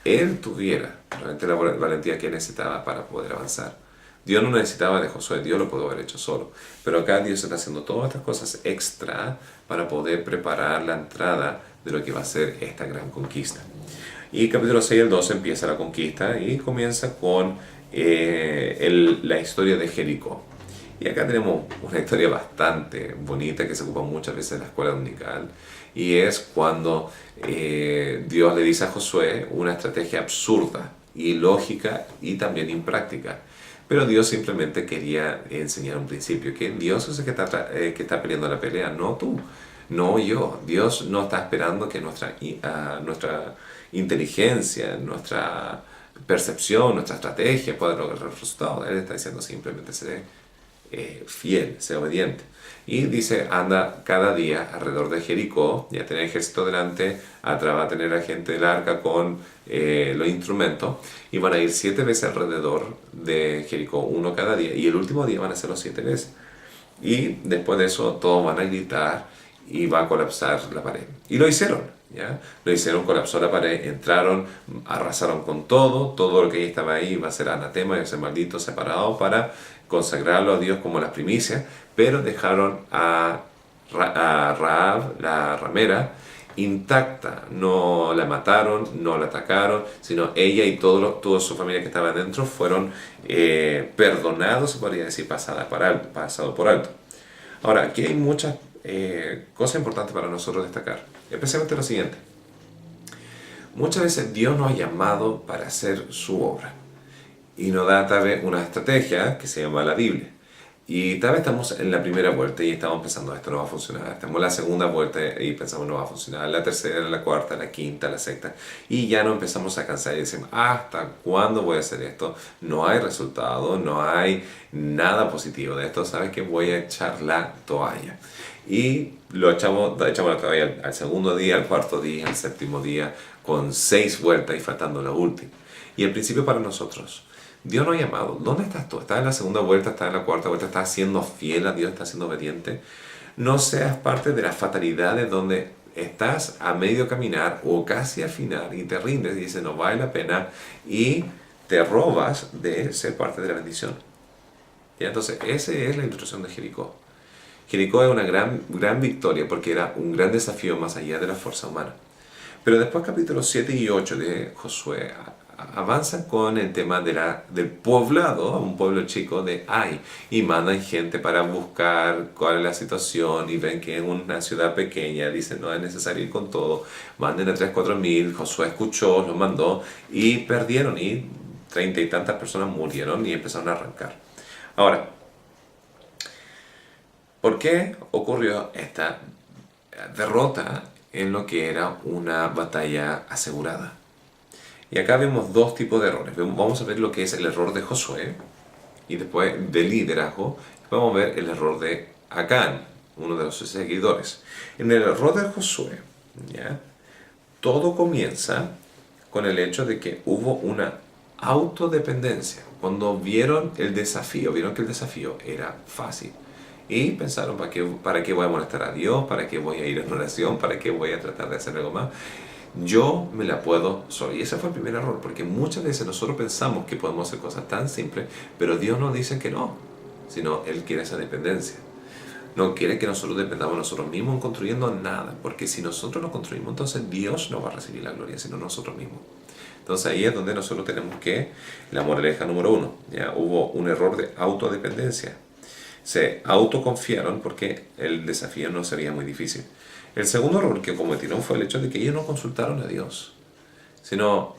él tuviera realmente la valentía que necesitaba para poder avanzar. Dios no necesitaba de Josué, Dios lo pudo haber hecho solo. Pero acá Dios está haciendo todas estas cosas extra para poder preparar la entrada de lo que va a ser esta gran conquista. Y capítulo 6 al 12 empieza la conquista y comienza con la historia de Jericó. Y acá tenemos una historia bastante bonita que se ocupa muchas veces en la escuela dominical. Y es cuando Dios le dice a Josué una estrategia absurda, ilógica y también impráctica. Pero Dios simplemente quería enseñar un principio, que Dios es el que está peleando la pelea, no tú, no yo. Dios no está esperando que nuestra inteligencia, nuestra percepción, nuestra estrategia pueda lograr el resultado. Él está diciendo simplemente seré fiel, sé obediente. Y dice, anda cada día alrededor de Jericó, ya tener ejército delante, atrás va a tener a gente del arca con los instrumentos, y van a ir 7 veces alrededor de Jericó, uno cada día, y el último día van a hacerlo 7 veces. Y después de eso todos van a gritar y va a colapsar la pared. Y lo hicieron, ¿ya? Lo hicieron, colapsó la pared, entraron, arrasaron con todo lo que estaba ahí va a ser anatema, va a ser maldito, separado, para consagrarlo a Dios como las primicias, pero dejaron a Rahab, la ramera, intacta. No la mataron, no la atacaron, sino ella y toda su familia que estaba dentro fueron perdonados, se podría decir, pasado por alto. Ahora, aquí hay muchas cosas importantes para nosotros destacar, especialmente lo siguiente. Muchas veces Dios nos ha llamado para hacer su obra y nos da tal vez una estrategia que se llama la Biblia. Y tal vez estamos en la primera vuelta y estamos pensando, esto no va a funcionar. Estamos en la segunda vuelta y pensamos, no va a funcionar. La tercera, la cuarta, la quinta, la sexta. Y ya nos empezamos a cansar y decimos, ¿hasta cuándo voy a hacer esto? No hay resultado, no hay nada positivo de esto. ¿Sabes qué? Voy a echar la toalla. Y echamos la toalla al segundo día, al cuarto día, al séptimo día, con 6 vueltas y faltando la última. Y el principio para nosotros, Dios nos ha llamado. ¿Dónde estás tú? ¿Estás en la segunda vuelta? ¿Estás en la cuarta vuelta? ¿Estás siendo fiel a Dios? ¿Estás siendo obediente? No seas parte de las fatalidades donde estás a medio caminar o casi al final y te rindes y dices no vale la pena y te robas de ser parte de la bendición. Y entonces, esa es la instrucción de Jericó. Jericó es una gran victoria porque era un gran desafío más allá de la fuerza humana. Pero después capítulos 7 y 8 de Josué avanzan con el tema del poblado, un pueblo chico de Ai, y mandan gente para buscar cuál es la situación y ven que es una ciudad pequeña, dicen no es necesario ir con todo, manden a 3-4 mil, Josué escuchó, los mandó y perdieron y 30 y tantas personas murieron y empezaron a arrancar. Ahora, ¿por qué ocurrió esta derrota en lo que era una batalla asegurada? Y acá vemos 2 tipos de errores. Vamos a ver lo que es el error de Josué y después del liderazgo. Vamos a ver el error de Acán, uno de sus seguidores. En el error de Josué, ¿ya? Todo comienza con el hecho de que hubo una autodependencia. Cuando vieron el desafío, vieron que el desafío era fácil. Y pensaron, para qué voy a molestar a Dios? ¿Para qué voy a ir en oración? ¿Para qué voy a tratar de hacer algo más? Yo me la puedo solo. Y ese fue el primer error, porque muchas veces nosotros pensamos que podemos hacer cosas tan simples, pero Dios nos dice que no, sino Él quiere esa dependencia. No quiere que nosotros dependamos de nosotros mismos construyendo nada, porque si nosotros lo construimos, entonces Dios no va a recibir la gloria, sino nosotros mismos. Entonces ahí es donde nosotros tenemos que, la moraleja número 1, ya hubo un error de autodependencia. Se autoconfiaron porque el desafío no sería muy difícil. El segundo error que cometieron fue el hecho de que ellos no consultaron a Dios, sino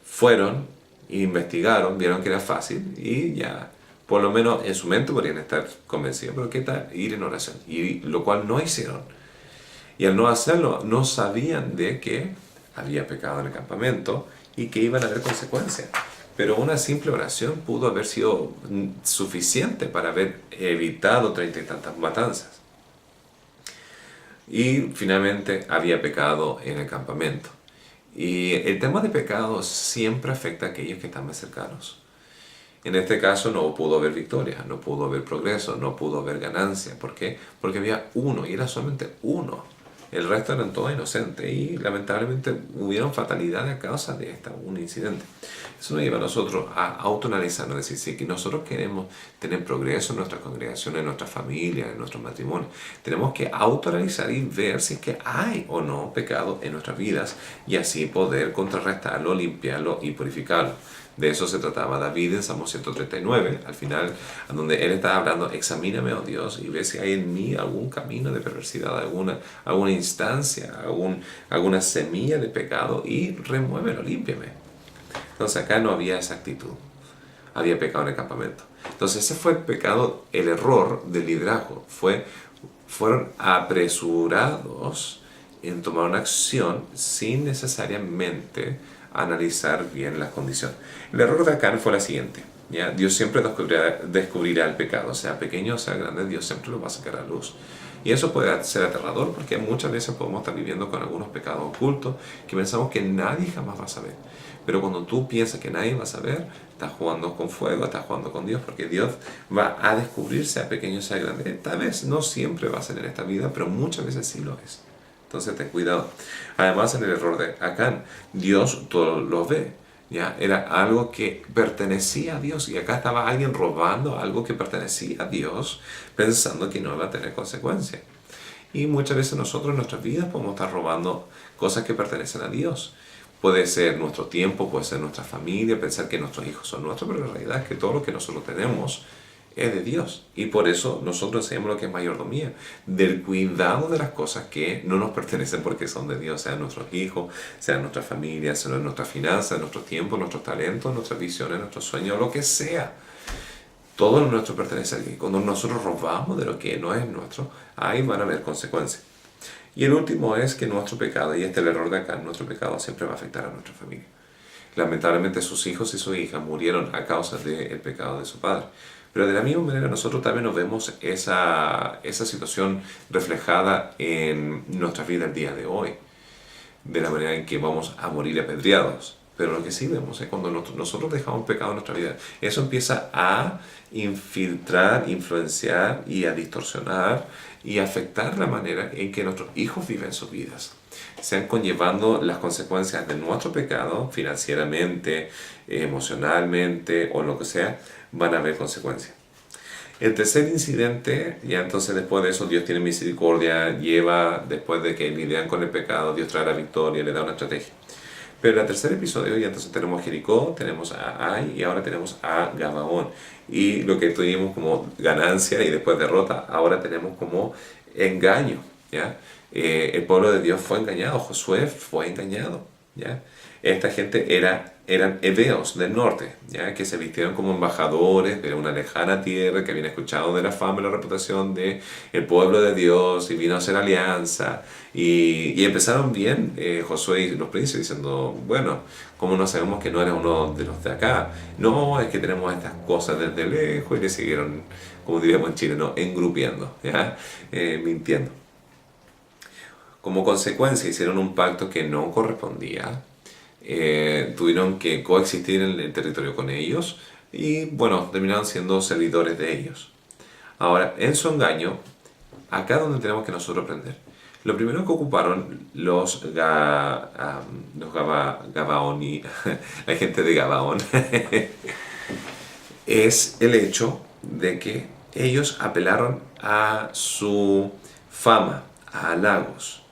fueron, investigaron, vieron que era fácil y ya, por lo menos en su mente podrían estar convencidos, pero ¿qué tal ir en oración? Y lo cual no hicieron. Y al no hacerlo, no sabían de que había pecado en el campamento y que iban a haber consecuencias. Pero una simple oración pudo haber sido suficiente para haber evitado 30 y tantas matanzas. Y finalmente había pecado en el campamento. Y el tema de pecado siempre afecta a aquellos que están más cercanos. En este caso no pudo haber victoria, no pudo haber progreso, no pudo haber ganancia. ¿Por qué? Porque había uno y era solamente uno. El resto eran todos inocentes y lamentablemente hubieron fatalidades a causa de un incidente. Eso nos lleva a nosotros a autoanalizarnos, decir, si que nosotros queremos tener progreso en nuestras congregaciones, en nuestras familias, en nuestros matrimonios, tenemos que autoanalizar y ver si es que hay o no pecado en nuestras vidas y así poder contrarrestarlo, limpiarlo y purificarlo. De eso se trataba David en Salmo 139, al final, donde él está hablando, examíname, oh Dios, y ve si hay en mí algún camino de perversidad, alguna instancia, alguna semilla de pecado, y remuévelo, límpiame. Entonces acá no había esa actitud, había pecado en el campamento. Entonces ese fue el pecado, el error del liderazgo, fueron apresurados en tomar una acción sin necesariamente analizar bien las condiciones. El error de Acán fue la siguiente, ¿ya? Dios siempre descubrirá el pecado, sea pequeño o sea grande, Dios siempre lo va a sacar a luz. Y eso puede ser aterrador porque muchas veces podemos estar viviendo con algunos pecados ocultos que pensamos que nadie jamás va a saber. Pero cuando tú piensas que nadie va a saber, estás jugando con fuego, estás jugando con Dios, porque Dios va a descubrirse a pequeño o sea grande. Tal vez no siempre va a ser en esta vida, pero muchas veces sí lo es. Entonces ten cuidado. Además, en el error de Acán, Dios todo lo ve. ¿Ya? Era algo que pertenecía a Dios. Y acá estaba alguien robando algo que pertenecía a Dios, pensando que no iba a tener consecuencias. Y muchas veces nosotros en nuestras vidas podemos estar robando cosas que pertenecen a Dios. Puede ser nuestro tiempo, puede ser nuestra familia, pensar que nuestros hijos son nuestros, pero la realidad es que todo lo que nosotros tenemos es de Dios. Y por eso nosotros enseñamos lo que es mayordomía, del cuidado de las cosas que no nos pertenecen porque son de Dios, sean nuestros hijos, sean nuestras familias, sean nuestras finanzas, nuestro tiempo, nuestros talentos, nuestras visiones, nuestros sueños, lo que sea. Todo lo nuestro pertenece a Dios. Cuando nosotros robamos de lo que no es nuestro, ahí van a haber consecuencias. Y el último es que nuestro pecado, y este es el error de acá, nuestro pecado siempre va a afectar a nuestra familia. Lamentablemente sus hijos y sus hijas murieron a causa del pecado de su padre. Pero de la misma manera nosotros también nos vemos esa situación reflejada en nuestra vida el día de hoy, de la manera en que vamos a morir apedreados. Pero lo que sí vemos es cuando nosotros dejamos pecado en nuestra vida, eso empieza a infiltrar, influenciar y a distorsionar y afectar la manera en que nuestros hijos viven sus vidas. Sean conllevando las consecuencias de nuestro pecado financieramente, emocionalmente o lo que sea, van a haber consecuencias. El tercer incidente, ya entonces después de eso Dios tiene misericordia, después de que lidian con el pecado, Dios trae la victoria, le da una estrategia. Pero en el tercer episodio ya entonces tenemos a Jericó, tenemos a Ai y ahora tenemos a Gabaón. Y lo que tuvimos como ganancia y después derrota, ahora tenemos como engaño, ¿ya? El pueblo de Dios fue engañado, Josué fue engañado, ¿ya? Esta gente eran heveos del norte, ¿ya? Que se vistieron como embajadores de una lejana tierra, que habían escuchado de la fama y la reputación del pueblo de Dios y vino a hacer alianza. Y empezaron bien Josué y los príncipes diciendo, bueno, ¿cómo no sabemos que no eres uno de los de acá? No, es que tenemos estas cosas desde lejos y le siguieron, como diríamos en Chile, ¿no? Engrupiendo, ¿ya? Mintiendo. Como consecuencia hicieron un pacto que no correspondía. tuvieron que coexistir en el territorio con ellos y bueno, terminaron siendo servidores de ellos. Ahora, en su engaño, acá es donde tenemos que nosotros aprender. Lo primero que ocuparon Gabaoni, la gente de Gabaón, es el hecho de que ellos apelaron a su fama, a halagos,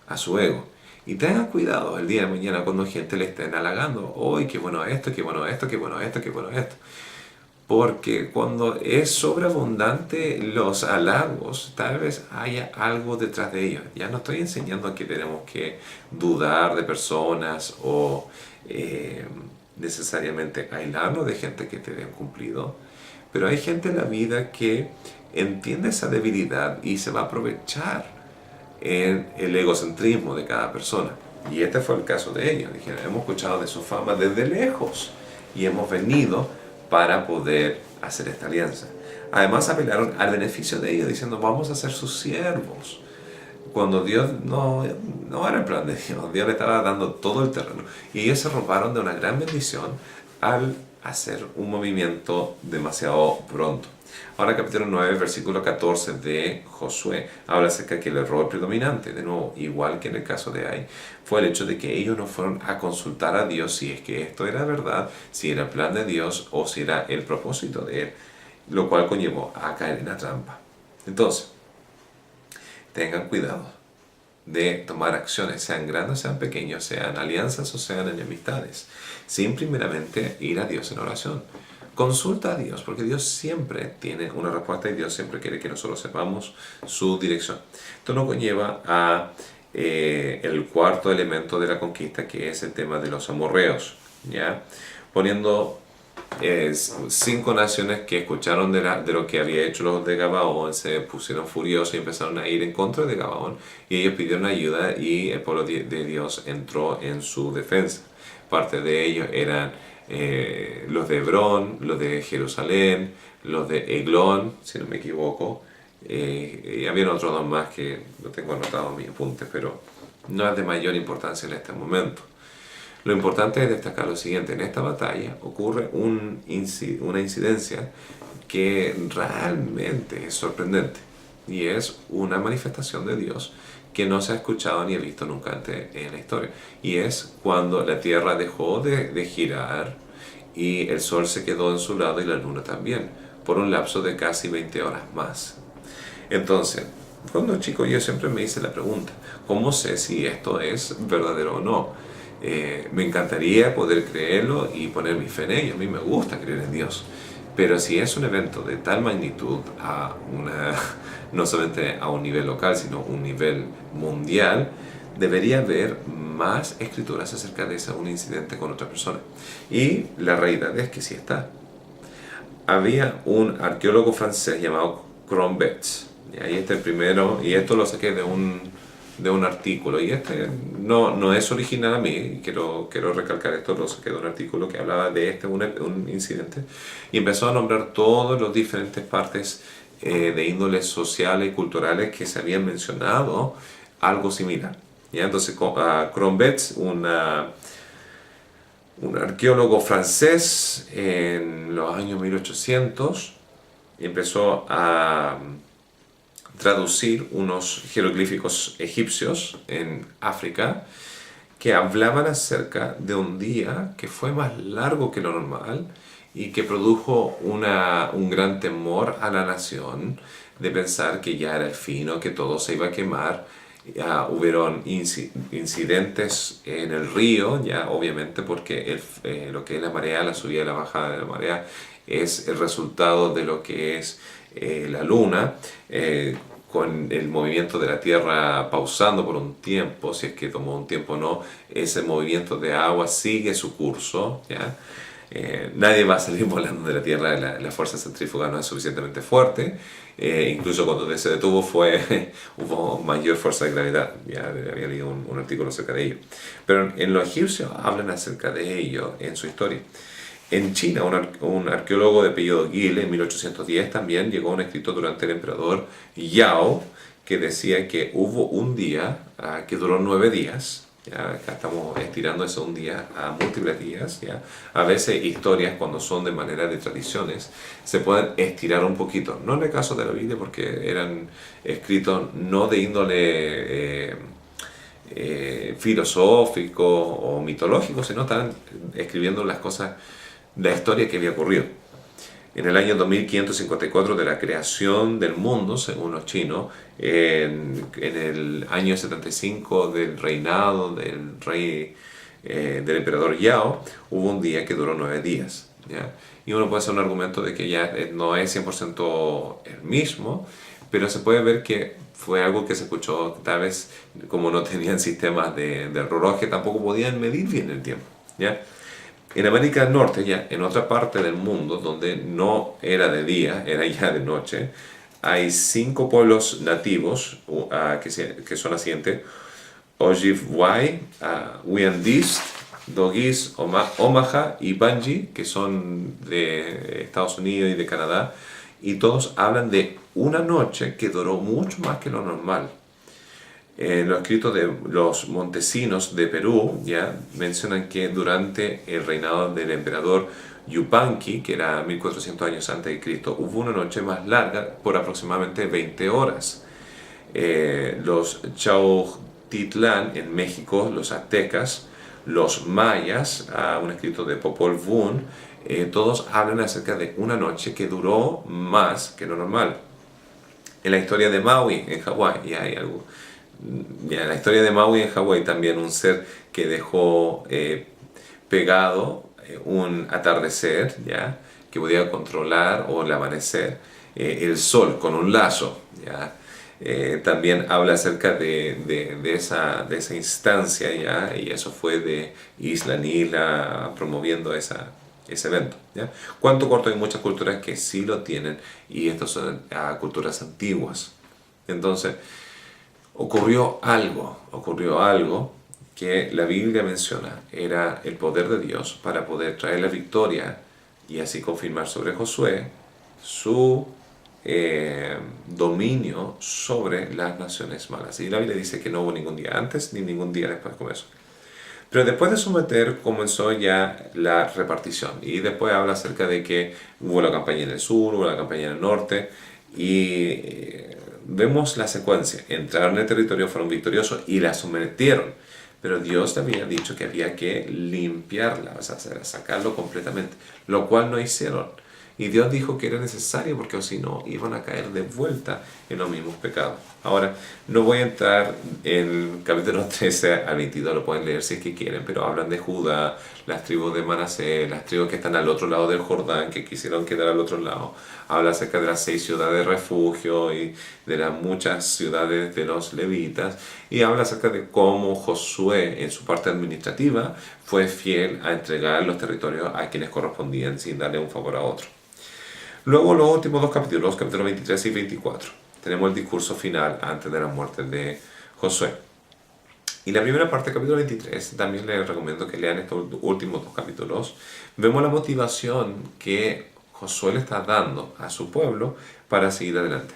a su ego. Y tengan cuidado el día de mañana cuando gente le estén halagando. ¡Uy, qué bueno esto, qué bueno esto, qué bueno esto, qué bueno esto! Porque cuando es sobreabundante los halagos, tal vez haya algo detrás de ellos. Ya no estoy enseñando que tenemos que dudar de personas o necesariamente aislarnos de gente que te den cumplido. Pero hay gente en la vida que entiende esa debilidad y se va a aprovechar en el egocentrismo de cada persona. Y este fue el caso de ellos. Dijeron, hemos escuchado de su fama desde lejos y hemos venido para poder hacer esta alianza. Además apelaron al beneficio de ellos diciendo, vamos a ser sus siervos. Cuando Dios no era el plan de Dios, Dios le estaba dando todo el terreno. Y ellos se robaron de una gran bendición al hacer un movimiento demasiado pronto. Ahora capítulo 9, versículo 14 de Josué habla acerca de que el error predominante, de nuevo, igual que en el caso de Ai, fue el hecho de que ellos no fueron a consultar a Dios si es que esto era verdad, si era el plan de Dios o si era el propósito de Él, lo cual conllevó a caer en la trampa. Entonces, tengan cuidado de tomar acciones, sean grandes, sean pequeños, sean alianzas o sean enemistades, sin primeramente ir a Dios en oración. Consulta a Dios, porque Dios siempre tiene una respuesta y Dios siempre quiere que nosotros sepamos su dirección. Esto nos conlleva a el cuarto elemento de la conquista, que es el tema de los amorreos, ¿ya? Poniendo 5 naciones que escucharon de lo que había hecho los de Gabaón, se pusieron furiosos y empezaron a ir en contra de Gabaón, y ellos pidieron ayuda y el pueblo de Dios entró en su defensa. Parte de ellos eran los de Hebrón, los de Jerusalén, los de Eglón, si no me equivoco, y habían otros 2 más que no tengo anotados en mis apuntes, pero no es de mayor importancia en este momento. Lo importante es destacar lo siguiente: en esta batalla ocurre una incidencia que realmente es sorprendente, y es una manifestación de Dios que no se ha escuchado ni he visto nunca antes en la historia. Y es cuando la tierra dejó de girar y el sol se quedó en su lado y la luna también, por un lapso de casi 20 horas más. Entonces, cuando chico yo siempre me hice la pregunta, ¿cómo sé si esto es verdadero o no? Me encantaría poder creerlo y poner mi fe en ello. A mí me gusta creer en Dios. Pero si es un evento de tal magnitud, no solamente a un nivel local, sino un nivel mundial, debería haber más escrituras acerca de un incidente con otra persona. Y la realidad es que sí está. Había un arqueólogo francés llamado Crombetz, y ahí está el primero, y esto lo saqué de un artículo, y este no es original a mí, quiero recalcar esto, lo saqué de un artículo que hablaba de un incidente, y empezó a nombrar todas las diferentes partes de índoles sociales y culturales que se habían mencionado algo similar. ¿Ya? Entonces Crombetz, un arqueólogo francés en los años 1800, empezó a traducir unos jeroglíficos egipcios en África que hablaban acerca de un día que fue más largo que lo normal y que produjo un gran temor a la nación de pensar que ya era el fin o que todo se iba a quemar. Hubieron incidentes en el río, ya obviamente porque lo que es la marea, la subida y la bajada de la marea es el resultado de lo que es la luna, con el movimiento de la Tierra pausando por un tiempo, si es que tomó un tiempo o no, ese movimiento de agua sigue su curso, ¿ya? Nadie va a salir volando de la Tierra, la fuerza centrífuga no es suficientemente fuerte, incluso cuando se detuvo hubo mayor fuerza de gravedad, ya había leído un artículo acerca de ello. Pero en los egipcios hablan acerca de ello en su historia. En China, un arqueólogo de apellido Gil, en 1810 también llegó un escrito durante el emperador Yao, que decía que hubo un día que duró 9 días, Ya, acá estamos estirando eso un día a múltiples días. ¿Ya? A veces historias, cuando son de manera de tradiciones, se pueden estirar un poquito. No en el caso de la Biblia, porque eran escritos no de índole filosófico o mitológico, sino estaban escribiendo las cosas, la historia que había ocurrido. En el año 2554 de la creación del mundo, según los chinos, en el año 75 del reinado del rey, del emperador Yao, hubo un día que duró 9 días. ¿Ya? Y uno puede hacer un argumento de que ya no es 100% el mismo, pero se puede ver que fue algo que se escuchó, tal vez como no tenían sistemas de reloj, que tampoco podían medir bien el tiempo. ¿Ya? En América del Norte, ya en otra parte del mundo, donde no era de día, era ya de noche, hay 5 pueblos nativos que son las siguientes: Ojibway, Wyandist, Dogis, Omaha y Banji, que son de Estados Unidos y de Canadá, y todos hablan de una noche que duró mucho más que lo normal. En los escritos de los montesinos de Perú ya mencionan que durante el reinado del emperador Yupanqui, que era 1400 años antes de Cristo, hubo una noche más larga por aproximadamente 20 horas. Los Chauhtitlán en México, los aztecas, los mayas, un escrito de Popol Vuh, todos hablan acerca de una noche que duró más que lo normal. En la historia de Maui, en Hawái, ya hay algo. Ya, en la historia de Maui en Hawái también un ser que dejó pegado un atardecer, ¿ya? Que podía controlar o el amanecer, el sol con un lazo. ¿Ya? También habla acerca de esa instancia, ¿ya? Y eso fue de isla en isla promoviendo ese evento. ¿Ya? Cuanto corto, hay muchas culturas que sí lo tienen, y estas son culturas antiguas. Entonces, ocurrió algo que la Biblia menciona, era el poder de Dios para poder traer la victoria y así confirmar sobre Josué su dominio sobre las naciones malas. Y la Biblia dice que no hubo ningún día antes ni ningún día después de eso. Pero después de someter comenzó ya la repartición, y después habla acerca de que hubo la campaña en el sur, hubo la campaña en el norte, y vemos la secuencia: entraron en el territorio, fueron victoriosos y la sometieron, pero Dios había dicho que había que limpiarla, o sea, sacarlo completamente, lo cual no hicieron. Y Dios dijo que era necesario, porque si no iban a caer de vuelta en los mismos pecados. Ahora, no voy a entrar en capítulo 13 al 22, lo pueden leer si es que quieren, pero hablan de Judá, las tribus de Manasés, las tribus que están al otro lado del Jordán, que quisieron quedar al otro lado. Habla acerca de las 6 ciudades de refugio y de las muchas ciudades de los levitas, y habla acerca de cómo Josué, en su parte administrativa, fue fiel a entregar los territorios a quienes correspondían sin darle un favor a otro. Luego, los últimos 2 capítulos, capítulos 23 y 24, tenemos el discurso final antes de la muerte de Josué. Y la primera parte del capítulo 23, también les recomiendo que lean estos últimos 2 capítulos. Vemos la motivación que Josué le está dando a su pueblo para seguir adelante.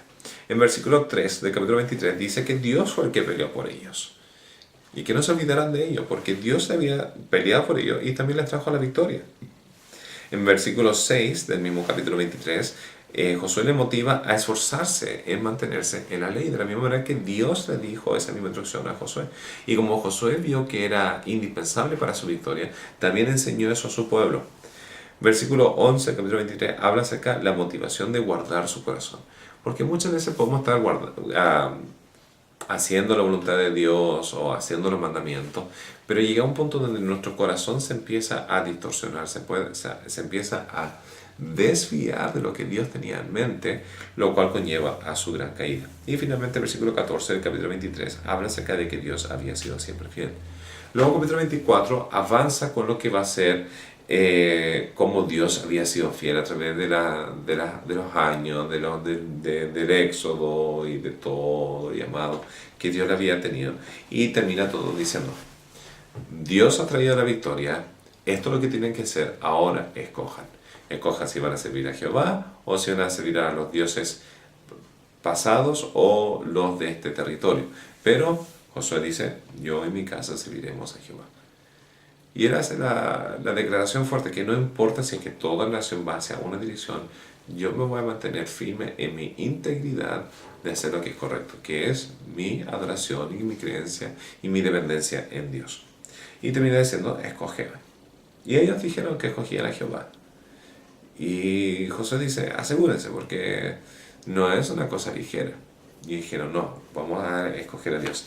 En versículo 3 del capítulo 23 dice que Dios fue el que peleó por ellos, y que no se olvidaran de ellos, porque Dios había peleado por ellos y también les trajo la victoria. En versículo 6 del mismo capítulo 23, Josué le motiva a esforzarse en mantenerse en la ley, de la misma manera que Dios le dijo esa misma instrucción a Josué. Y como Josué vio que era indispensable para su victoria, también enseñó eso a su pueblo. Versículo 11, capítulo 23, habla acerca de la motivación de guardar su corazón. Porque muchas veces podemos estar haciendo la voluntad de Dios o haciendo los mandamientos, pero llega un punto donde nuestro corazón se empieza a distorsionar, se empieza a desviar de lo que Dios tenía en mente, lo cual conlleva a su gran caída. Y finalmente el versículo 14 del capítulo 23 habla acerca de que Dios había sido siempre fiel. Luego el capítulo 24 avanza con lo que va a ser cómo Dios había sido fiel a través de los años, del éxodo y de todo llamado que Dios le había tenido. Y termina todo diciendo: Dios ha traído la victoria, esto es lo que tienen que hacer, ahora escojan. Escojan si van a servir a Jehová o si van a servir a los dioses pasados o los de este territorio. Pero Josué dice, yo y mi casa serviremos a Jehová. Y él hace la declaración fuerte que no importa si es que toda la nación va hacia una dirección, yo me voy a mantener firme en mi integridad de hacer lo que es correcto, que es mi adoración y mi creencia y mi dependencia en Dios. Y termina diciendo, escoge. Y ellos dijeron que escogían a Jehová. Y Josué dice, asegúrense porque no es una cosa ligera. Y dijeron, no, vamos a escoger a Dios.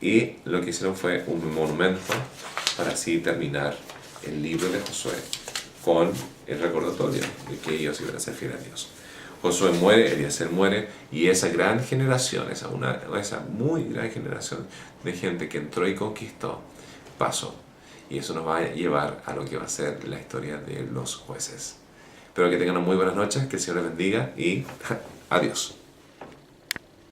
Y lo que hicieron fue un monumento para así terminar el libro de Josué con el recordatorio de que ellos iban a ser fieles a Dios. Josué muere, Eliezer muere, y esa gran generación, esa muy gran generación de gente que entró y conquistó, pasó. Y eso nos va a llevar a lo que va a ser la historia de los jueces. Espero que tengan unas muy buenas noches, que el Señor les bendiga y adiós.